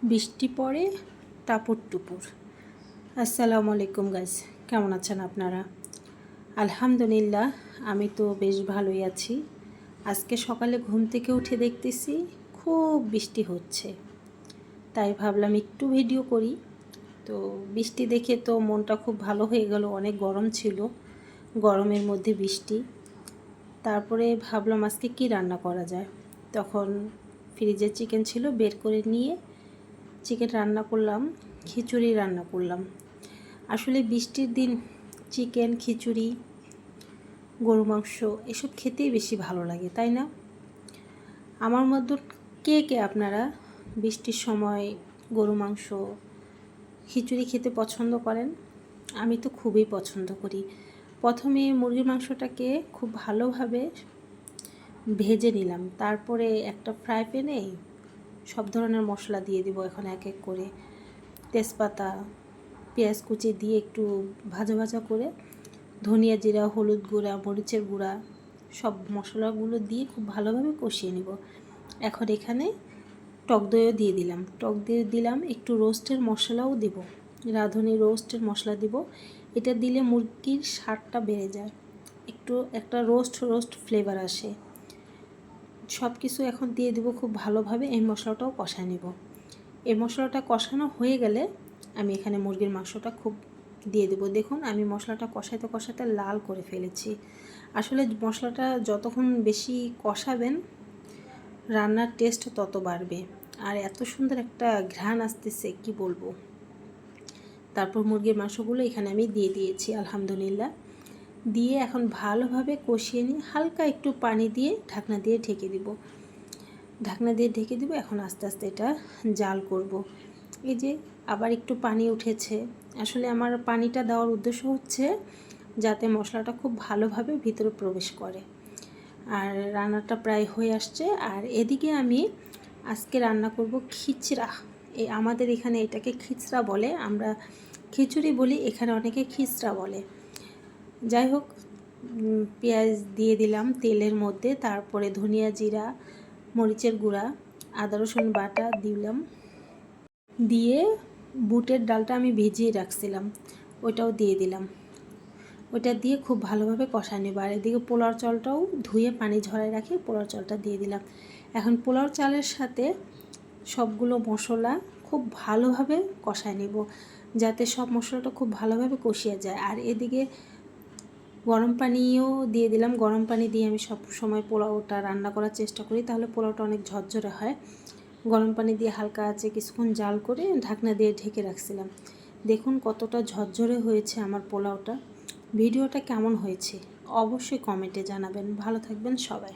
বৃষ্টি পড়ে টাপুর টুপুর। আসসালামু আলাইকুম গাইস, কেমন আছেন আপনারা? আলহামদুলিল্লাহ, আমি তো বেশ ভালোই আছি। আজকে সকালে ঘুম থেকে উঠে দেখতেছি খুব বৃষ্টি হচ্ছে, তাই ভাবলাম একটু ভিডিও করি। তো বৃষ্টি দেখে তো মনটা খুব ভালো হয়ে গেল। অনেক গরম ছিল, গরমের মধ্যে বৃষ্টি। তারপরে ভাবলাম আজকে কি রান্না করা যায়। তখন ফ্রিজে চিকেন ছিল, বের করে নিয়ে চিকেন রান্না করলাম, খিচুড়ি রান্না করলাম। আসলে বৃষ্টির দিন চিকেন, খিচুড়ি, গরু মাংস এসব খেতেই বেশি ভালো লাগে, তাই না? আমার মধ্যে কে কে আপনারা বৃষ্টির সময় গরু মাংস, খিচুড়ি খেতে পছন্দ করেন? আমি তো খুবই পছন্দ করি। প্রথমে মুরগির মাংসটাকে খুব ভালোভাবে ভেজে নিলাম, তারপরে একটা ফ্রাই প্যানে সব ধরনের মশলা দিয়ে দিব। এখন এক এক করে তেজপাতা, পেঁয়াজ কুচি দিয়ে একটু ভাজা ভাজা করে ধনিয়া, জিরা, হলুদ গুঁড়া, মরিচের গুঁড়া সব মশলাগুলো দিয়ে খুব ভালোভাবে কষিয়ে নিব। এখন এখানে টক দইও দিয়ে দিলাম, টক দই দিলাম, একটু রোস্টের মশলাও দেব, রাঁধুনি রোস্টের মশলা দিব। এটা দিলে মুরগির স্বাদটা বেড়ে যায়, একটু একটা রোস্ট ফ্লেভার আসে। সব কিছু এখন দিয়ে দিব খুব ভালোভাবে। এই মশলাটাও কষায় নেব। এই মশলাটা কষানো হয়ে গেলে আমি এখানে মুরগির মাংসটা খুব দিয়ে দেবো। দেখুন, আমি মশলাটা কষাইতে কষাইতে লাল করে ফেলেছি। আসলে মশলাটা যতক্ষণ বেশি কষাবেন রান্নার টেস্ট তত বাড়বে। আর এত সুন্দর একটা ঘ্রাণ আসতেছে কি বলবো। তারপর মুরগির মাংসগুলো এখানে আমি দিয়ে দিয়েছি আলহামদুলিল্লাহ। দিয়ে এখন ভালোভাবে কষিয়ে নিয়ে হালকা একটু পানি দিয়ে ঢাকনা দিয়ে ঢেকে দিব। এখন আস্তে আস্তে এটা জাল করব। এই যে আবার একটু পানি উঠেছে। আসলে আমার পানিটা দেওয়ার উদ্দেশ্য হচ্ছে যাতে মশলাটা খুব ভালোভাবে ভিতরে প্রবেশ করে। আর রান্নাটা প্রায় হয়ে আসছে। আর এদিকে আমি আজকে রান্না করব খিচড়া। আমাদের এখানে এটাকে খিচড়া বলে, আমরা খিচুড়ি বলি, এখানে অনেকে খিচড়া বলে। যাই হোক, পেঁয়াজ দিয়ে দিলাম তেলের মধ্যে, তারপরে ধনিয়া, জিরা, মরিচের গুঁড়া, আদা রসুন বাটা দিলাম, দিয়ে বুটের ডালটা আমি ভিজিয়ে রাখছিলাম ওইটাও দিয়ে দিলাম। ওইটা দিয়ে খুব ভালোভাবে কষায় নেব। আর এদিকে পোলাও চালটাও ধুয়ে পানি ঝরায় রাখি, পোলাও চালটা দিয়ে দিলাম। এখন পোলাও চালের সাথে সবগুলো মশলা খুব ভালোভাবে কষায় নেব, যাতে সব মশলাটা খুব ভালোভাবে কষিয়ে যায়। আর এদিকে গরম পানিও দিয়ে দিলাম। গরম পানি দিয়ে আমি সব সময় পোলাওটা রান্না করার চেষ্টা করি, তাহলে পোলাওটা অনেক ঝরঝরে হয়। গরম পানি দিয়ে হালকা আছে কিছুক্ষণ জাল করে ঢাকনা দিয়ে ঢেকে রাখছিলাম। দেখুন কতটা ঝরঝরে হয়েছে আমার পোলাওটা। ভিডিওটা কেমন হয়েছে অবশ্যই কমেন্টে জানাবেন। ভালো থাকবেন সবাই।